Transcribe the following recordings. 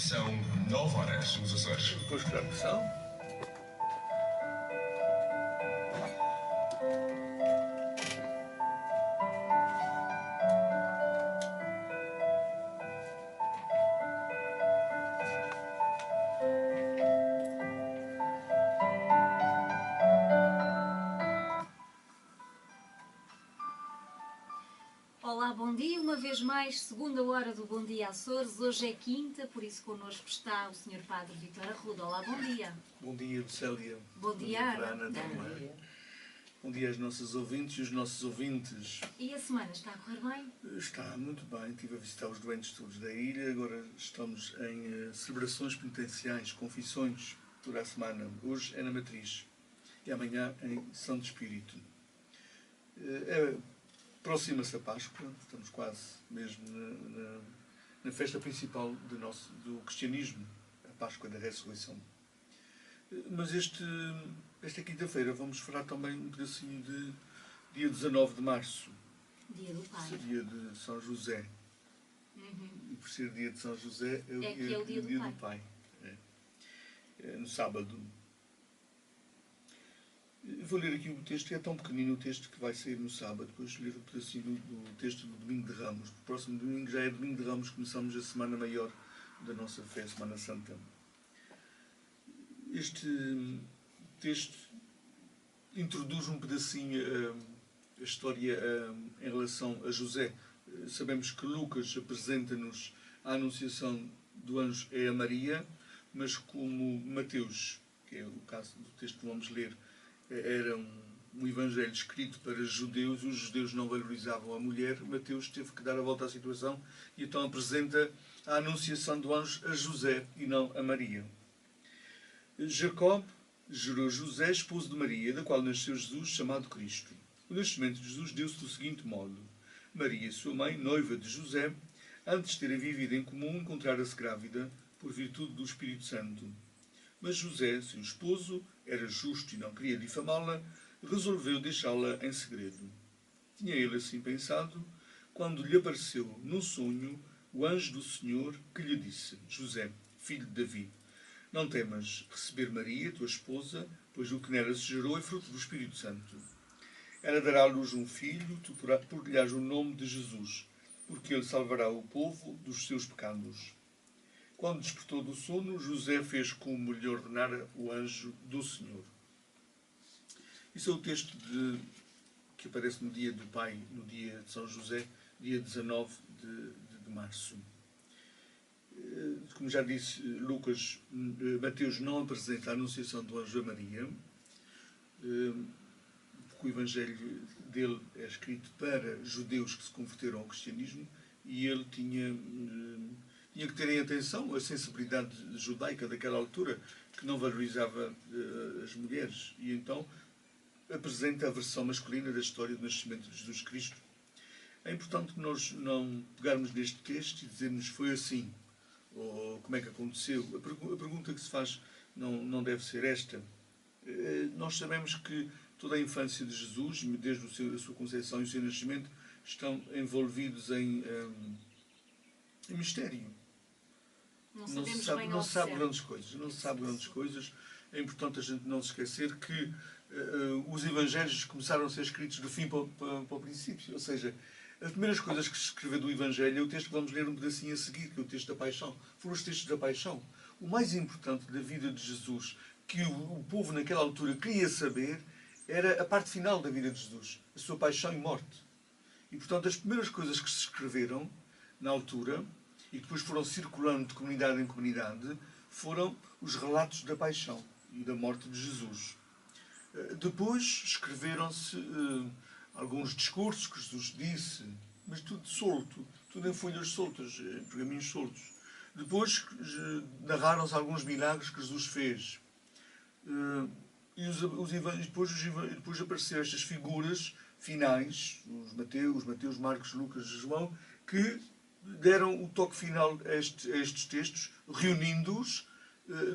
São 9 horas nos Açores. Depois para a pressão. Olá, bom dia. Uma vez mais, segunda hora do Bom Dia Açores. Hoje é quinta, por isso connosco está o Sr. Padre Vítor Arruda. Olá, bom dia. Bom dia, Célia. Bom dia, para a Ana. Ana também. Bom dia aos nossos ouvintes e os nossos ouvintes. E a semana está a correr bem? Está muito bem. Estive a visitar os doentes todos da ilha. Agora estamos em celebrações penitenciais, confissões, toda a semana. Hoje é na Matriz e amanhã em Santo Espírito. Aproxima-se a Páscoa, estamos quase mesmo na festa principal do cristianismo, a Páscoa da Ressurreição. Mas esta quinta-feira vamos falar também um pedacinho de dia 19 de março. Dia do Pai. Dia de São José. E por ser dia de São José é o dia do Pai. É no sábado. Vou ler aqui o texto, é tão pequenino o texto que vai sair no sábado, depois ler um pedacinho do texto do Domingo de Ramos. O próximo domingo já é Domingo de Ramos, começamos a Semana Maior da nossa fé, Semana Santa. Este texto introduz um pedacinho a história em relação a José. Sabemos que Lucas apresenta-nos a anunciação do anjo é a Maria, mas como Mateus, que é o caso do texto que vamos ler, era um evangelho escrito para judeus, os judeus não valorizavam a mulher, Mateus teve que dar a volta à situação e então apresenta a anunciação do anjo a José e não a Maria. Jacob gerou José, esposo de Maria, da qual nasceu Jesus, chamado Cristo. O nascimento de Jesus deu-se do seguinte modo. Maria, sua mãe, noiva de José, antes de terem vivido em comum, encontrara-se grávida por virtude do Espírito Santo. Mas José, seu esposo, era justo e não queria difamá-la, resolveu deixá-la em segredo. Tinha ele assim pensado, quando lhe apareceu num sonho o anjo do Senhor que lhe disse: José, filho de Davi, não temas receber Maria, tua esposa, pois o que nela se gerou é fruto do Espírito Santo. Ela dará à luz um filho, tu por-lhe-ás o nome de Jesus, porque ele salvará o povo dos seus pecados. Quando despertou do sono, José fez como lhe ordenara o anjo do Senhor. Isso é o texto que aparece no dia do Pai, no dia de São José, dia 19 de março. Como já disse Lucas, Mateus não apresenta a anunciação do anjo a Maria, porque o evangelho dele é escrito para judeus que se converteram ao cristianismo e ele tinha que ter em atenção a sensibilidade judaica daquela altura, que não valorizava as mulheres, e então apresenta a versão masculina da história do nascimento de Jesus Cristo. É importante que nós não pegarmos neste texto e dizermos foi assim, ou como é que aconteceu. A pergunta que se faz não deve ser esta. Nós sabemos que toda a infância de Jesus, desde a sua concepção e o seu nascimento, estão envolvidos em mistério. Não se sabe grandes coisas. É importante a gente não se esquecer que os evangelhos começaram a ser escritos do fim para o princípio. Ou seja, as primeiras coisas que se escreveu do evangelho é o texto que vamos ler um pedacinho a seguir, que é o texto da paixão. Foram os textos da paixão. O mais importante da vida de Jesus, que o povo naquela altura queria saber, era a parte final da vida de Jesus, a sua paixão e morte. E, portanto, as primeiras coisas que se escreveram na altura e que depois foram circulando de comunidade em comunidade, foram os relatos da paixão e da morte de Jesus. Depois escreveram-se alguns discursos que Jesus disse, mas tudo solto, tudo em folhas soltas, em pergaminhos soltos. Depois narraram-se alguns milagres que Jesus fez. Depois apareceram estas figuras finais, os Mateus, Marcos, Lucas e João, que deram o toque final a estes textos, reunindo-os,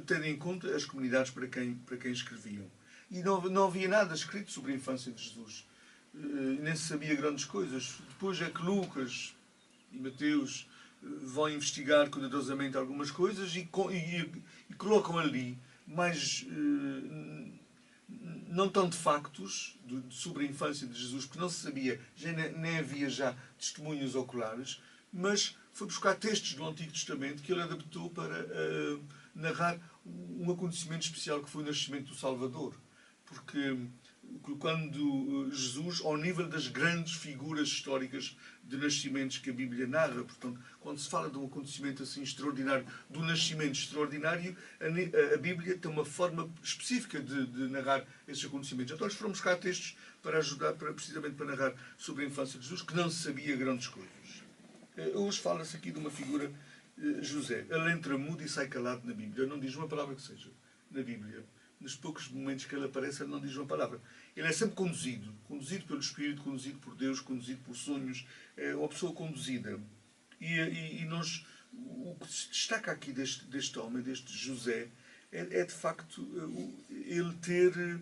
tendo em conta as comunidades para quem escreviam. E não havia nada escrito sobre a infância de Jesus. Nem se sabia grandes coisas. Depois é que Lucas e Mateus vão investigar cuidadosamente algumas coisas e colocam ali mais, não tanto factos sobre a infância de Jesus, porque não se sabia, já nem havia já testemunhos oculares, mas foi buscar textos do Antigo Testamento que ele adaptou para narrar um acontecimento especial que foi o nascimento do Salvador. Porque colocando Jesus ao nível das grandes figuras históricas de nascimentos que a Bíblia narra. Portanto, quando se fala de um acontecimento assim extraordinário, do nascimento extraordinário, a Bíblia tem uma forma específica de narrar esses acontecimentos. Então, eles foram buscar textos para ajudar, precisamente para narrar sobre a infância de Jesus, que não se sabia grandes coisas. Hoje fala-se aqui de uma figura, José. Ele entra mudo e sai calado na Bíblia. Ele não diz uma palavra que seja na Bíblia. Nos poucos momentos que ele aparece, ele não diz uma palavra. Ele é sempre conduzido pelo Espírito, conduzido por Deus, conduzido por sonhos. É uma pessoa conduzida. E nós, o que se destaca aqui deste homem, deste José, é de facto ele ter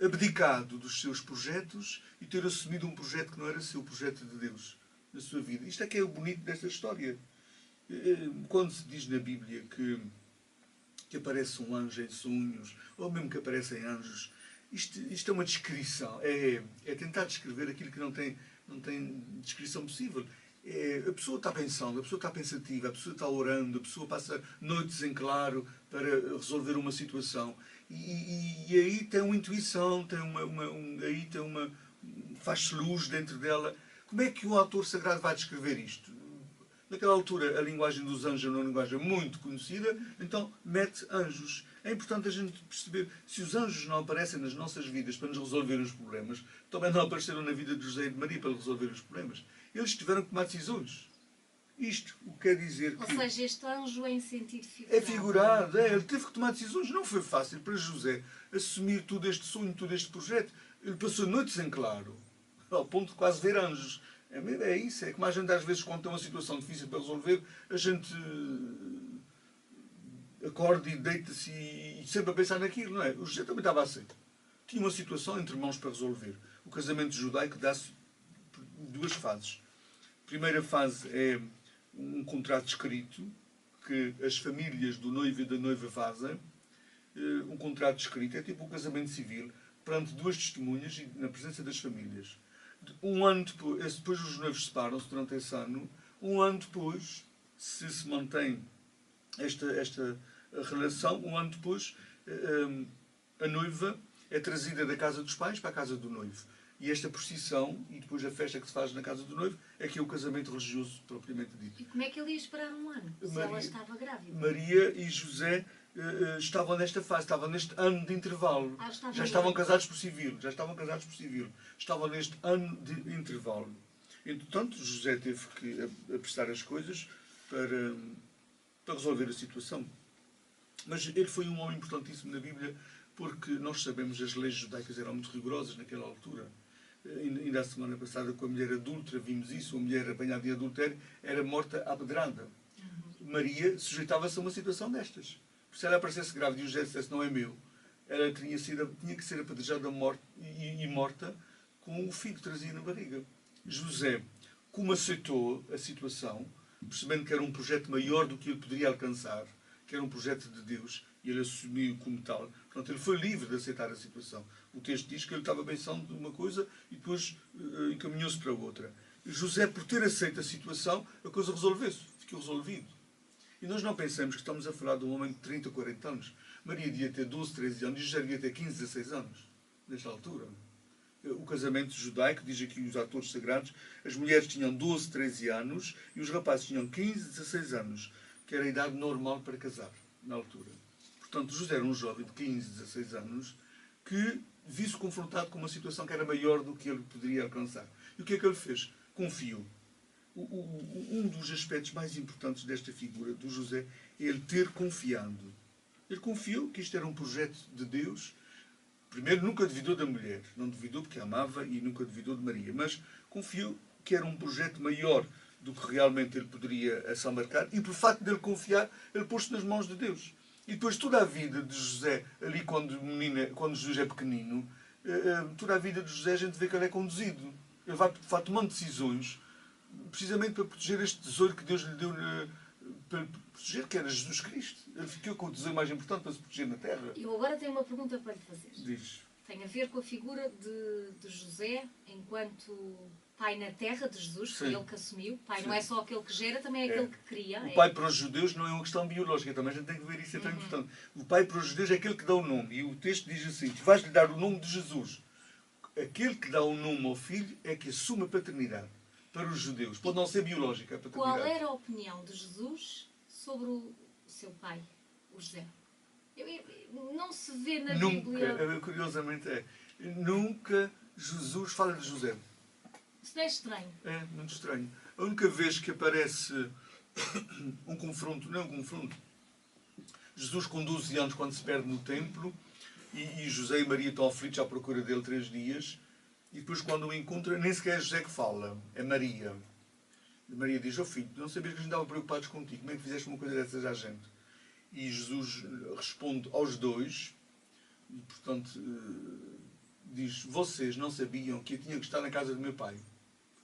abdicado dos seus projetos e ter assumido um projeto que não era seu, o projeto de Deus na sua vida. Isto é que é o bonito desta história. Quando se diz na Bíblia que aparece um anjo em sonhos, ou mesmo que aparecem anjos, isto é uma descrição, é tentar descrever aquilo que não tem descrição possível. A pessoa está pensando, a pessoa está pensativa, a pessoa está orando, a pessoa passa noites em claro para resolver uma situação. E aí tem uma intuição, faz-se luz dentro dela. Como é que o autor sagrado vai descrever isto? Naquela altura, a linguagem dos anjos é uma linguagem muito conhecida, então mete anjos. É importante a gente perceber, se os anjos não aparecem nas nossas vidas para nos resolver os problemas, também não apareceram na vida de José e de Maria para resolver os problemas. Eles tiveram que tomar decisões. Isto o que quer dizer que... Ou seja, este anjo é em sentido figurado. É figurado, ele teve que tomar decisões. Não foi fácil para José assumir todo este sonho, todo este projeto. Ele passou noites em claro, ao ponto de quase ver anjos. É isso, é como a gente às vezes, quando tem uma situação difícil para resolver, a gente acorda e deita-se e sempre a pensar naquilo, não é? O José também estava assim. Tinha uma situação entre mãos para resolver. O casamento judaico dá-se duas fases. A primeira fase é um contrato escrito, que as famílias do noivo e da noiva fazem. Um contrato escrito é tipo um casamento civil, perante duas testemunhas e na presença das famílias. Um ano depois os noivos separam-se durante esse ano. Um ano depois, se mantém esta relação, um ano depois a noiva é trazida da casa dos pais para a casa do noivo. E esta procissão, e depois a festa que se faz na casa do noivo, é que é o casamento religioso propriamente dito. E como é que ele ia esperar um ano, se ela estava grávida? Maria e José estavam nesta fase, estavam neste ano de intervalo. Já estavam casados por civil. Estavam neste ano de intervalo. Entretanto, José teve que apressar as coisas para resolver a situação. Mas ele foi um homem importantíssimo na Bíblia, porque nós sabemos que as leis judaicas eram muito rigorosas naquela altura. Ainda a semana passada, com a mulher adúltera, vimos isso. A mulher apanhada em adultério era morta à pedrada. Maria sujeitava-se a uma situação destas. Se ela aparecesse grávida e o José dissesse não é meu, ela tinha que ser apedrejada e morta com o filho que trazia na barriga. José, como aceitou a situação, percebendo que era um projeto maior do que ele poderia alcançar, que era um projeto de Deus, e ele assumiu como tal, portanto, ele foi livre de aceitar a situação. O texto diz que ele estava pensando de uma coisa e depois encaminhou-se para outra. José, por ter aceito a situação, a coisa resolveu-se, ficou resolvido. E nós não pensamos que estamos a falar de um homem de 30 ou 40 anos. Maria devia ter 12, 13 anos e José devia ter 15, 16 anos, nesta altura. O casamento judaico, diz aqui os autores sagrados, as mulheres tinham 12, 13 anos e os rapazes tinham 15, 16 anos, que era a idade normal para casar, na altura. Portanto, José era um jovem de 15, 16 anos que viu-se confrontado com uma situação que era maior do que ele poderia alcançar. E o que é que ele fez? Confiou. Um dos aspectos mais importantes desta figura do José é ele ter confiado. Ele confiou que isto era um projeto de Deus. Primeiro, nunca duvidou da mulher. Não duvidou porque amava e nunca duvidou de Maria. Mas confiou que era um projeto maior do que realmente ele poderia assambarcar. E por facto dele confiar, ele pôs-se nas mãos de Deus. E depois toda a vida de José, ali quando José é pequenino, toda a vida de José a gente vê que ele é conduzido. Ele vai tomando decisões precisamente para proteger este tesouro que Deus lhe deu, para proteger, que era Jesus Cristo. Ele ficou com o tesouro mais importante para se proteger na terra. Eu agora tenho uma pergunta para lhe fazer. Diz. Tem a ver com a figura de José enquanto pai na terra de Jesus, foi Sim. ele que assumiu. Pai Sim. não é só aquele que gera, também é aquele que cria. O pai para os judeus não é uma questão biológica, também a gente tem que ver isso, é tão importante. O pai para os judeus é aquele que dá o nome. E o texto diz assim: tu vais-lhe dar o nome de Jesus. Aquele que dá o nome ao filho é que assume a paternidade. Para os judeus. Pode não ser biológica a paternidade. Qual era a opinião de Jesus sobre o seu pai, o José? Não se vê na Bíblia. Nunca, curiosamente nunca Jesus fala de José. Isso não é estranho. É muito estranho. A única vez que aparece um confronto, não é um confronto, Jesus com 12 anos, quando se perde no templo, e José e Maria estão aflitos à procura dele 3 dias, e depois quando o encontra, nem sequer é José que fala, é Maria. E Maria diz: "Oh filho, não sabias que a gente estava preocupados contigo, como é que fizeste uma coisa dessas à gente?" E Jesus responde aos dois, e portanto diz: "Vocês não sabiam que eu tinha que estar na casa do meu pai.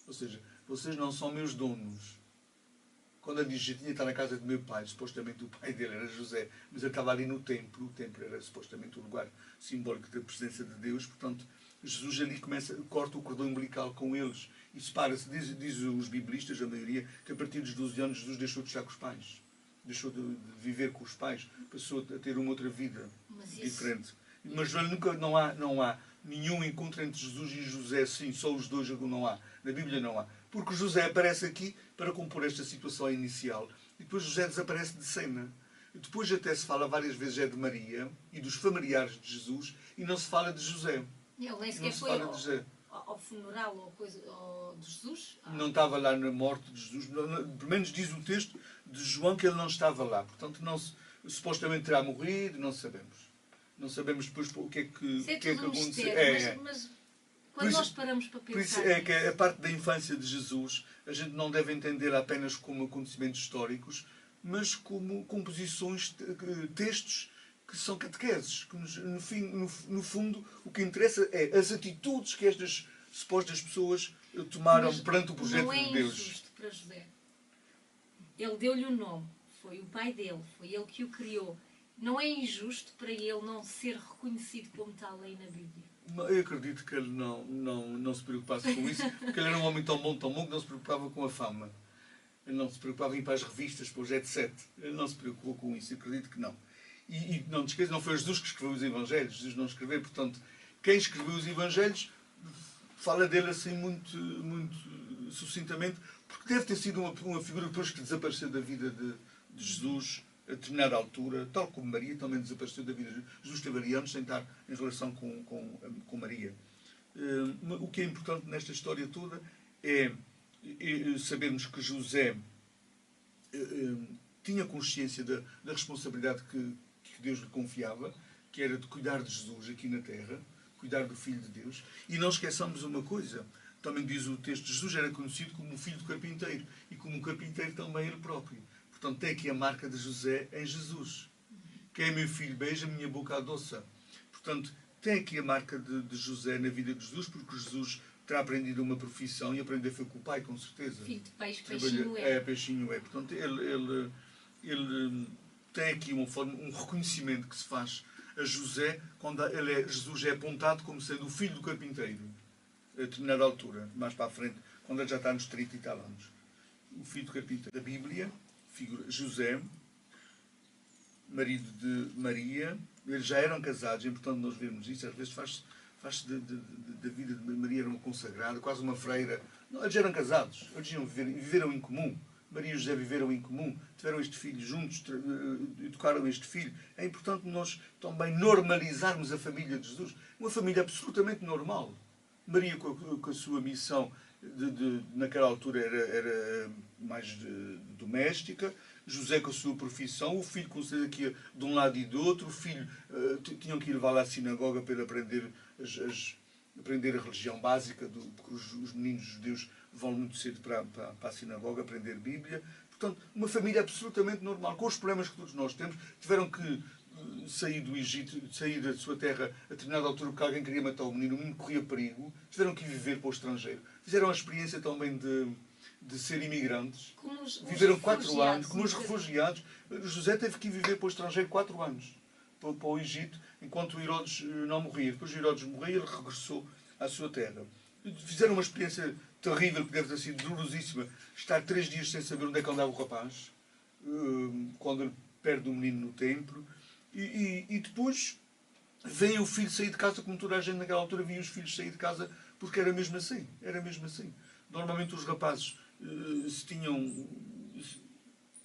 Ou seja, vocês não são meus donos." Quando ele diz que tinha que estar na casa do meu pai, supostamente o pai dele era José, mas ele estava ali no templo. O templo era supostamente o lugar simbólico da presença de Deus. Portanto, Jesus ali corta o cordão umbilical com eles e separa-se. Diz os biblistas, a maioria, que a partir dos 12 anos Jesus deixou de estar com os pais. Deixou de viver com os pais. Passou a ter uma outra vida diferente. Mas nunca, não há nenhum encontro entre Jesus e José, sim, só os dois não há. Na Bíblia não há. Porque José aparece aqui para compor esta situação inicial. E depois José desaparece de cena. E depois até se fala várias vezes de Maria e dos familiares de Jesus e não se fala de José. Ele nem sequer foi ao funeral ou de Jesus? Não estava lá na morte de Jesus. Pelo menos diz o texto de João que ele não estava lá. Portanto, supostamente terá morrido, não sabemos. Não sabemos depois o que é que aconteceu. Mas quando nós paramos para pensar... Por isso é que a parte da infância de Jesus a gente não deve entender apenas como acontecimentos históricos, mas como composições, textos que são catequeses. Que no fundo, o que interessa é as atitudes que estas supostas pessoas tomaram perante o projeto de Deus. Não é injusto para José. Ele deu-lhe um nome. Foi o pai dele. Foi ele que o criou. Não é injusto para ele não ser reconhecido como tal aí na Bíblia? Eu acredito que ele não se preocupasse com isso, porque ele era um homem tão bom que não se preocupava com a fama. Ele não se preocupava em ir para as revistas, para o Jet Set. Ele não se preocupou com isso, eu acredito que não. E não te esqueças, não foi Jesus que escreveu os Evangelhos. Jesus não escreveu, portanto, quem escreveu os Evangelhos fala dele assim muito sucintamente, porque deve ter sido uma figura depois que desapareceu da vida de Jesus a determinada altura, tal como Maria também desapareceu da vida de Jesus. Jesus esteve ali anos sem estar em relação com Maria. O que é importante nesta história toda é sabermos que José tinha consciência da responsabilidade que Deus lhe confiava, que era de cuidar de Jesus aqui na terra, cuidar do Filho de Deus. E não esqueçamos uma coisa, também diz o texto, Jesus era conhecido como o filho do carpinteiro, e como um carpinteiro também ele próprio. Portanto, tem aqui a marca de José em Jesus. Quem é meu filho, beija, minha boca adoça. Portanto, tem aqui a marca de José na vida de Jesus, porque Jesus terá aprendido uma profissão, e aprender foi com o pai, com certeza. Filho de peixe, peixinho é. Peixinho é. Portanto, ele tem aqui um reconhecimento que se faz a José, quando Jesus é apontado como sendo o filho do carpinteiro, a determinada altura, mais para a frente, quando ele já está nos 30 e tal anos. O filho do carpinteiro. Da Bíblia, figura José, marido de Maria, eles já eram casados, é importante nós vermos isso, às vezes faz-se da vida de Maria era uma consagrada, quase uma freira. Não, eles eram casados, eles viveram em comum. Maria e José viveram em comum, tiveram este filho juntos, educaram este filho. É importante nós também normalizarmos a família de Jesus, uma família absolutamente normal. Maria, com a sua missão, naquela altura era mais doméstica, José com a sua profissão, o filho com certeza que ia de um lado e do outro, o filho tinham que ir levá-lo à sinagoga para ele aprender a religião básica, porque os meninos judeus vão muito cedo para a sinagoga aprender Bíblia. Portanto, uma família absolutamente normal, com os problemas que todos nós temos. Tiveram que sair do Egito, sair da sua terra a determinada altura porque alguém queria matar o menino corria perigo. Tiveram que ir viver para o estrangeiro. Fizeram a experiência também de ser imigrantes. Como os Viveram 4 refugiados, anos, como os refugiados. José teve que ir viver para o estrangeiro 4 anos, para o Egito, enquanto Herodes não morria. Depois de Herodes morrer, ele regressou à sua terra. Fizeram uma experiência terrível, que deve ter sido dolorosíssima, estar 3 dias sem saber onde é que andava o rapaz, quando ele perde o menino no templo. E depois vem o filho sair de casa, como toda a gente naquela altura via os filhos sair de casa, porque era mesmo assim. Era mesmo assim. Normalmente os rapazes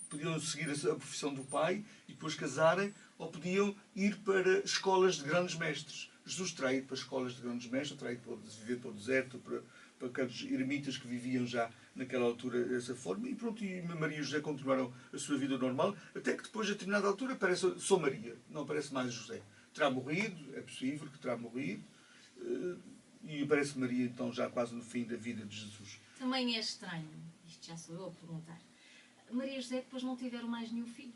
podiam seguir a profissão do pai e depois casarem, ou podiam ir para escolas de grandes mestres. Jesus terá ido para escolas de grandes mestres, terá ido para viver para o deserto, para aqueles ermitas que viviam já naquela altura dessa forma, e pronto, e Maria e José continuaram a sua vida normal, até que depois, a determinada altura, aparece só Maria, não aparece mais José. Terá morrido, é possível que terá morrido, e aparece Maria então já quase no fim da vida de Jesus. Também é estranho, isto já sou eu a perguntar, Maria e José depois não tiveram mais nenhum filho.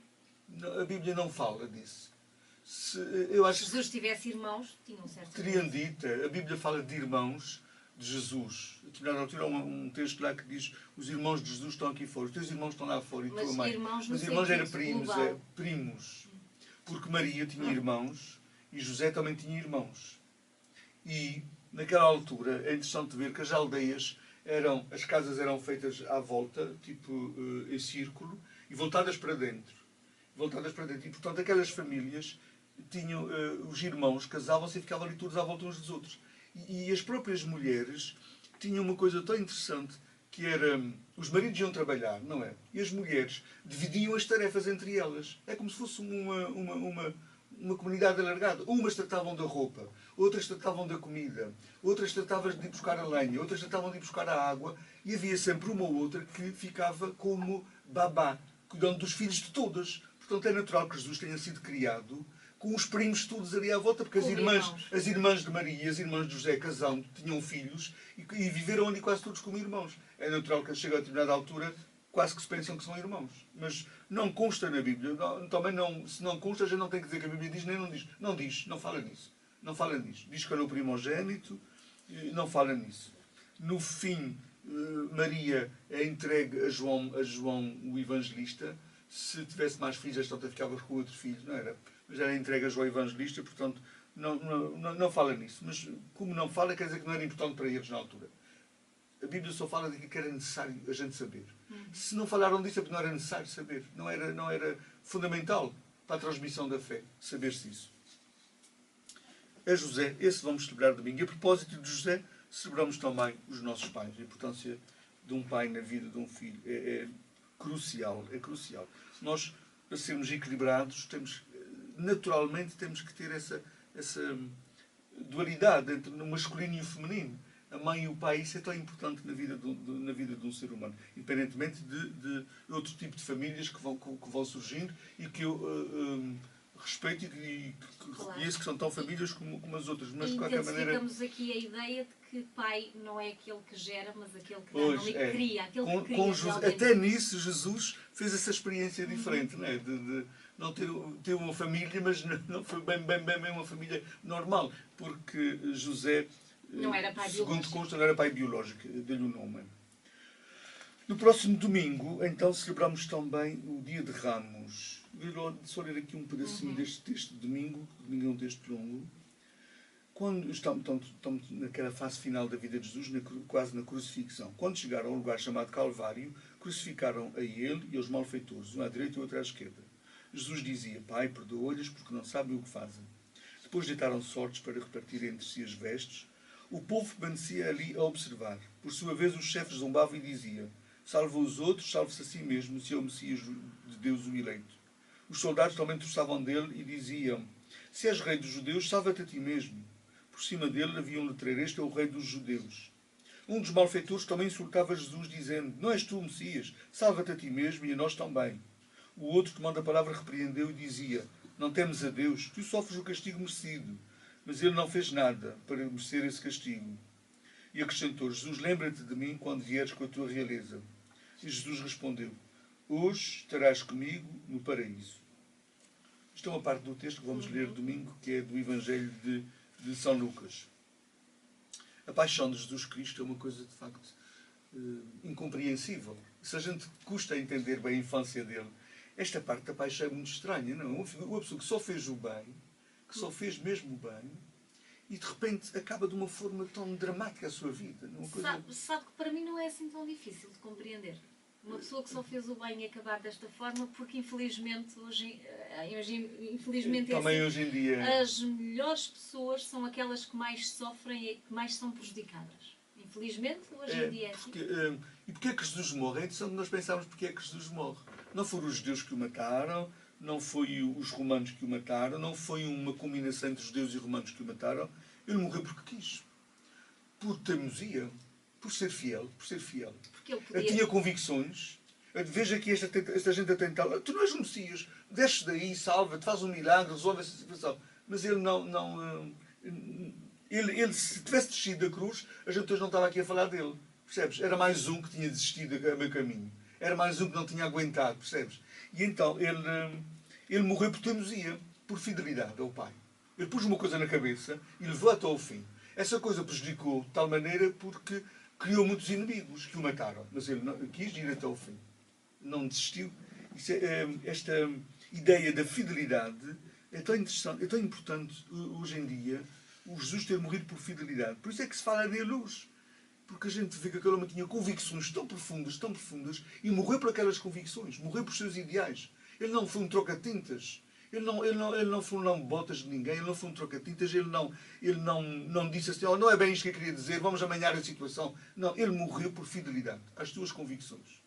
A Bíblia não fala disso. Eu acho Se Jesus tivesse irmãos, tinham certo. teriam dito, a Bíblia fala de irmãos de Jesus. A determinada altura há um texto lá que diz: os irmãos de Jesus estão aqui fora, os teus irmãos estão lá fora e tua mãe. Mas irmãos eram primos. Porque Maria tinha irmãos e José também tinha irmãos. E naquela altura é interessante ver que as aldeias as casas eram feitas à volta, tipo em círculo, e voltadas para dentro. E portanto aquelas famílias tinham, os irmãos casavam-se e ficavam ali todos à volta uns dos outros. E as próprias mulheres tinham uma coisa tão interessante, que era, os maridos iam trabalhar, não é? E as mulheres dividiam as tarefas entre elas. É como se fosse uma comunidade alargada. Umas tratavam da roupa, outras tratavam da comida, outras tratavam de ir buscar a lenha, outras tratavam de ir buscar a água, e havia sempre uma ou outra que ficava como babá, cuidando dos filhos de todas. Portanto, é natural que Jesus tenha sido criado com os primos todos ali à volta, porque as irmãs de Maria e as irmãs de José, casando, tinham filhos e viveram ali quase todos como irmãos. É natural que chega a determinada altura, quase que se pensam que são irmãos. Mas não consta na Bíblia. Também não, se não consta, a gente não tem que dizer que a Bíblia diz, nem não diz. Não diz, não fala nisso. Não fala nisso. Diz que era o primogênito, não fala nisso. No fim, Maria é entregue a João o Evangelista. Se tivesse mais filhos, esta outra ficava com outro filho, não era? Mas era entregue a João Evangelista, portanto, não fala nisso. Mas como não fala, quer dizer que não era importante para eles na altura. A Bíblia só fala de que era necessário a gente saber. Se não falaram disso é porque não era necessário saber. Não era fundamental para a transmissão da fé saber-se isso. A José, esse vamos celebrar domingo. E a propósito de José, celebramos também os nossos pais. A importância de um pai na vida de um filho é crucial. É crucial. Nós, para sermos equilibrados, naturalmente temos que ter essa dualidade entre o masculino e o feminino. A mãe e o pai, isso é tão importante na vida de um ser humano, independentemente de outro tipo de famílias que vão surgindo e que eu respeito e que reconheço que são tão famílias como as outras, mas de qualquer maneira... Intensificamos aqui a ideia de que pai não é aquele que gera, mas aquele que dá, não é cria, aquele que cria. Até nisso Jesus fez essa experiência diferente, não é? De não ter uma família, mas não foi bem uma família normal, porque José, não era pai segundo biológico. consta, não era pai biológico, deu-lhe o nome. No próximo domingo, então, celebramos também o Dia de Ramos. Vou só ler aqui um pedacinho deste texto de domingo. Domingo é um texto longo. Quando estamos naquela fase final da vida de Jesus, quase na crucifixão. Quando chegaram ao lugar chamado Calvário, crucificaram a ele e aos malfeitores, um à direita e o outro à esquerda. Jesus dizia: Pai, perdoa-lhes porque não sabem o que fazem. Depois deitaram sortes para repartir entre si as vestes. O povo permanecia ali a observar. Por sua vez, os chefes zombavam e diziam: salva os outros, salve-se a si mesmo, se é o Messias de Deus o eleito. Os soldados também troçavam dele e diziam: se és rei dos judeus, salva-te a ti mesmo. Por cima dele havia um letreiro: este é o rei dos judeus. Um dos malfeitores também insultava Jesus, dizendo: não és tu o Messias, salva-te a ti mesmo e a nós também. O outro, tomando a palavra, repreendeu e dizia: não temes a Deus, tu sofres o castigo merecido. Mas ele não fez nada para merecer esse castigo. E acrescentou: Jesus, lembra-te de mim quando vieres com a tua realeza. E Jesus respondeu: hoje estarás comigo no paraíso. Isto é uma parte do texto que vamos ler domingo, que é do Evangelho de São Lucas. A paixão de Jesus Cristo é uma coisa, de facto, incompreensível. Se a gente custa a entender bem a infância dele, esta parte da paixão é muito estranha, não? Uma pessoa que só fez o bem, que só fez mesmo o bem, e de repente acaba de uma forma tão dramática a sua vida. Sabe que para mim não é assim tão difícil de compreender. Uma pessoa que só fez o bem e acabar desta forma, porque infelizmente infelizmente também assim, hoje em dia as melhores pessoas são aquelas que mais sofrem e que mais são prejudicadas. Infelizmente hoje em dia é assim. E porquê é que Jesus morre? É interessante nós pensarmos porquê é que Jesus morre. Não foram os judeus que o mataram, não foi os romanos que o mataram, não foi uma combinação entre judeus e romanos que o mataram. Ele morreu porque quis. Por teimosia. Por ser fiel. Por ser fiel. Porque ele Ele tinha convicções. Veja aqui esta gente a tentar. Tu não és um Messias. Desce daí, salva-te, faz um milagre, resolve essa situação. Mas ele ele, se tivesse descido da cruz, a gente hoje não estava aqui a falar dele. Percebes? Era mais um que tinha desistido a meu caminho. Era mais um que não tinha aguentado. Percebes? E então ele morreu por teimosia, por fidelidade ao Pai. Ele pôs uma coisa na cabeça e levou até ao fim. Essa coisa prejudicou de tal maneira porque criou muitos inimigos que o mataram. Mas ele quis ir até ao fim. Não desistiu. Esta ideia da fidelidade é tão interessante, é tão importante hoje em dia, o Jesus ter morrido por fidelidade. Por isso é que se fala nele hoje. Porque a gente vê que aquele homem tinha convicções tão profundas, e morreu por aquelas convicções, morreu por seus ideais. Ele não foi um troca-tintas. Ele não foi um não-botas de ninguém, ele não foi um troca-tintas, ele não disse assim, oh, não é bem isto que eu queria dizer, vamos amanhar a situação. Não, ele morreu por fidelidade às suas convicções.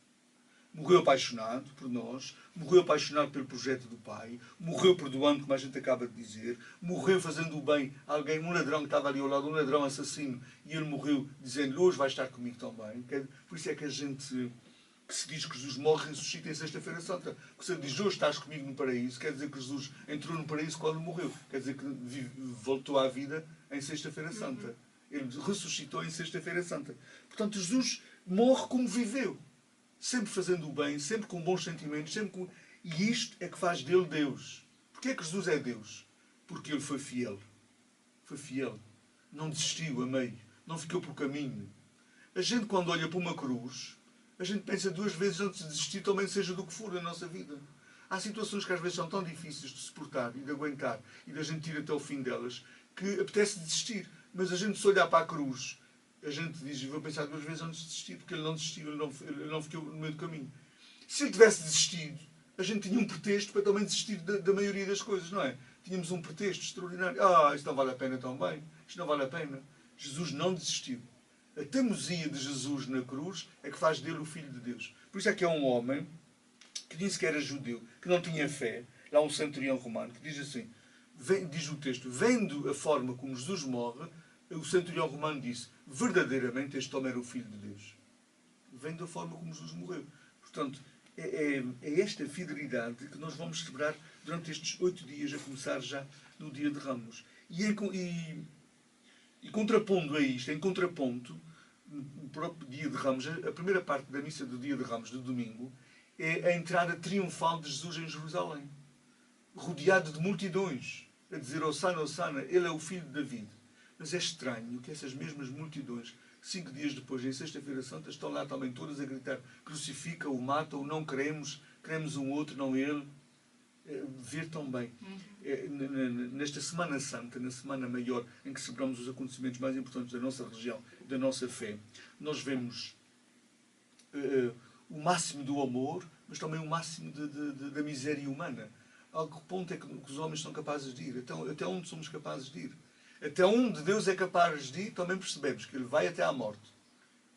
Morreu apaixonado por nós, morreu apaixonado pelo projeto do Pai, morreu perdoando, como a gente acaba de dizer, morreu fazendo o bem a alguém, um ladrão que estava ali ao lado, um ladrão assassino, e ele morreu dizendo, hoje vai estar comigo também. Por isso é que a gente que se diz que Jesus morre e ressuscita em Sexta-feira Santa. Porque se ele diz, hoje estás comigo no paraíso, quer dizer que Jesus entrou no paraíso quando morreu. Quer dizer que voltou à vida em Sexta-feira Santa. Ele ressuscitou em Sexta-feira Santa. Portanto, Jesus morre como viveu. Sempre fazendo o bem, sempre com bons sentimentos, e isto é que faz dele Deus. Porquê é que Jesus é Deus? Porque ele foi fiel. Foi fiel. Não desistiu a meio. Não ficou pelo caminho. A gente, quando olha para uma cruz, a gente pensa duas vezes antes de desistir, também seja do que for na nossa vida. Há situações que às vezes são tão difíceis de suportar e de aguentar e da gente ir até o fim delas que apetece desistir. Mas a gente, se olhar para a cruz, a gente diz, vou pensar duas vezes antes de desistir, porque ele não desistiu, ele não ficou no meio do caminho. Se ele tivesse desistido, a gente tinha um pretexto para também desistir da maioria das coisas, não é? Tínhamos um pretexto extraordinário. Isto não vale a pena também. Isto não vale a pena. Jesus não desistiu. A teimosia de Jesus na cruz é que faz dele o Filho de Deus. Por isso é que é um homem que nem sequer era judeu, que não tinha fé. Lá um centurião romano que diz assim, diz o texto, vendo a forma como Jesus morre, o centurião romano disse, verdadeiramente este homem era o Filho de Deus. Vendo a forma como Jesus morreu. Portanto, é esta fidelidade que nós vamos celebrar durante estes 8 dias, a começar já no dia de Ramos. E contrapondo a isto, em contraponto, no próprio dia de Ramos, a primeira parte da missa do dia de Ramos, do domingo, é a entrada triunfal de Jesus em Jerusalém. Rodeado de multidões, a dizer, Hosana, Hosana, ele é o filho de David. Mas é estranho que essas mesmas multidões, 5 dias depois, em Sexta-feira Santa, estão lá também todas a gritar, crucifica-o, mata-o, não queremos, queremos um outro, não ele. Ver também, nesta Semana Santa, na Semana Maior, em que celebramos os acontecimentos mais importantes da nossa religião, da nossa fé, nós vemos o máximo do amor, mas também o máximo da miséria humana. A que ponto é que os homens são capazes de ir? Até onde somos capazes de ir? Até onde Deus é capaz de ir, também percebemos que Ele vai até à morte.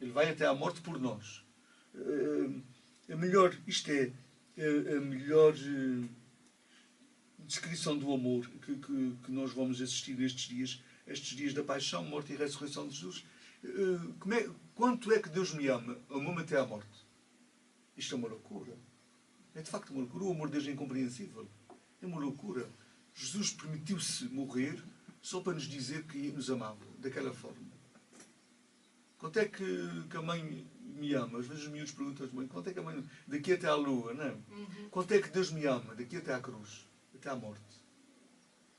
Ele vai até à morte por nós. A melhor descrição do amor que nós vamos assistir estes dias da paixão, morte e ressurreição de Jesus. Quanto é que Deus me ama? Amou-me até à morte. Isto é uma loucura. É de facto uma loucura. O amor de Deus é incompreensível. É uma loucura. Jesus permitiu-se morrer só para nos dizer que nos amava, daquela forma. Quanto é que a mãe me ama? Às vezes os miúdos perguntam às mães, quanto é que a mãe... Daqui até à lua, não é? Quanto é que Deus me ama? Daqui até à cruz. Até à morte.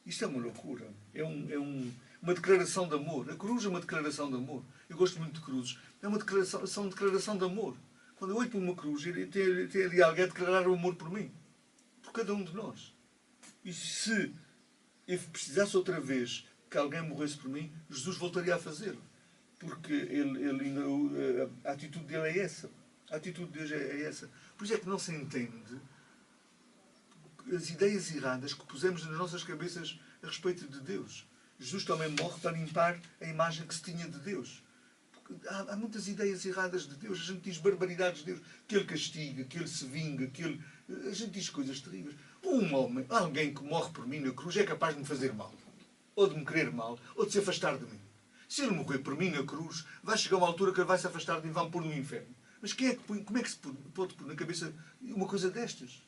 Isto é uma loucura. É uma uma declaração de amor. A cruz é uma declaração de amor. Eu gosto muito de cruzes. É uma declaração de amor. Quando eu olho para uma cruz, tem ali alguém a declarar o amor por mim. Por cada um de nós. E se eu precisasse outra vez que alguém morresse por mim, Jesus voltaria a fazê-lo. Porque a atitude dele é essa. A atitude de Deus é essa. Por isso é que não se entende as ideias erradas que pusemos nas nossas cabeças a respeito de Deus. Jesus também morre para limpar a imagem que se tinha de Deus. Porque há muitas ideias erradas de Deus. A gente diz barbaridades de Deus. Que Ele castiga, que Ele se vinga, que Ele... A gente diz coisas terríveis. Um homem, alguém que morre por mim na cruz, é capaz de me fazer mal. Ou de me querer mal, ou de se afastar de mim. Se Ele morrer por mim na cruz, vai chegar uma altura que Ele vai se afastar de mim e vai-me pôr no inferno. Mas como é que se pode pôr na cabeça uma coisa destas?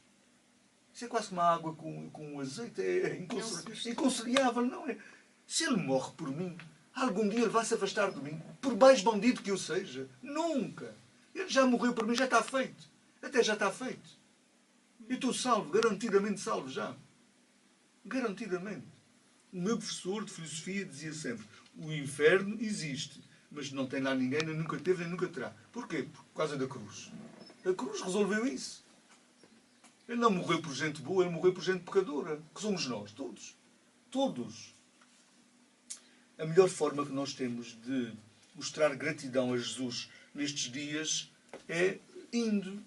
Isso é quase como a água com azeite. É inconciliável, não é? Se Ele morre por mim, algum dia Ele vai se afastar de mim, por mais bandido que eu seja. Nunca. Ele já morreu por mim, já está feito. Até já está feito. Eu estou salvo, garantidamente salvo já. Garantidamente. O meu professor de filosofia dizia sempre: o inferno existe, mas não tem lá ninguém, nem nunca teve, nem nunca terá. Porquê? Por causa da cruz. A cruz resolveu isso. Ele não morreu por gente boa, ele morreu por gente pecadora, que somos nós, todos. Todos. A melhor forma que nós temos de mostrar gratidão a Jesus nestes dias é indo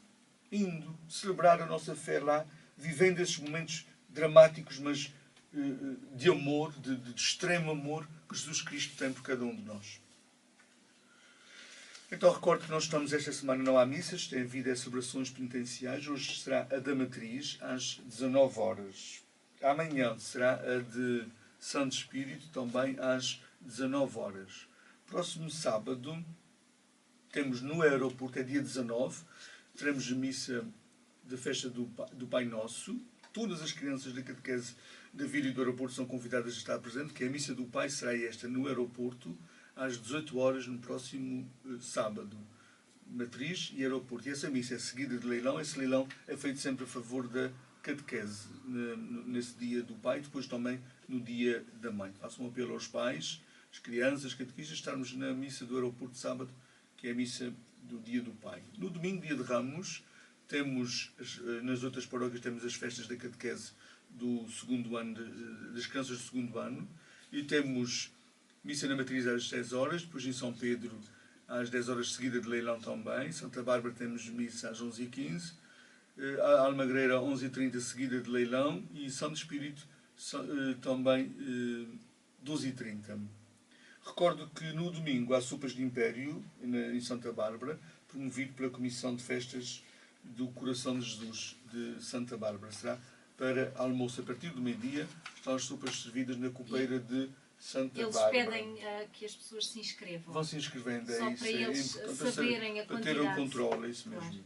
celebrar a nossa fé lá, vivendo esses momentos dramáticos, mas de amor, de extremo amor que Jesus Cristo tem por cada um de nós. Então recordo que nós estamos esta semana não há missas, tem havido celebrações penitenciais. Hoje será a da Matriz às 19 horas. Amanhã será a de Santo Espírito também às 19 horas. Próximo sábado temos no aeroporto, é dia 19, teremos a missa da festa do Pai Nosso. Todas as crianças da catequese da Vila e do aeroporto são convidadas a estar presentes, que a missa do Pai será esta no aeroporto às 18 horas no próximo sábado. Matriz e aeroporto. E essa missa é seguida de leilão. Esse leilão é feito sempre a favor da catequese nesse dia do Pai, depois também no dia da Mãe. Faço um apelo aos pais, as crianças, as catequistas, estarmos na missa do aeroporto de sábado, que é a missa do dia do Pai. No domingo, dia de Ramos, temos, nas outras paróquias, temos as festas da catequese do segundo ano, das crianças do segundo ano, e temos missa na Matriz às 10 horas, depois em São Pedro às 10 horas seguida de leilão também. Santa Bárbara temos missa às 11h15, Almagreira 11h30 seguida de leilão, e Santo Espírito também 12h30. Recordo que no domingo há sopas de Império em Santa Bárbara, promovido pela Comissão de Festas do Coração de Jesus de Santa Bárbara. Será para almoço a partir do meio-dia. Estão as sopas servidas na copeira de Santa Bárbara. Eles pedem que as pessoas se inscrevam. Vão se inscrevendo, é só isso. Para eles saberem a quantidade. Para ter o controle, é isso mesmo. Claro.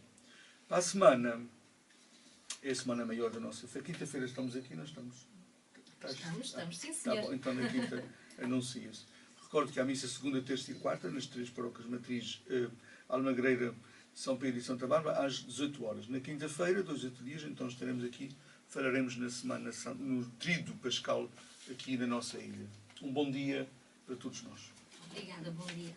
Para a semana, é a semana maior da nossa fé. Quinta-feira estamos aqui, nós estamos. Estamos, sim, senhor. Tá bom, então na quinta anuncia-se. Recordo que há missa segunda, terça e quarta, nas três paróquias Matriz, Almagreira, São Pedro e Santa Bárbara, às 18 horas. Na quinta-feira, 2 a 8 dias, então estaremos aqui, falaremos na semana, no Tríduo Pascal, aqui na nossa ilha. Um bom dia para todos nós. Obrigada, bom dia.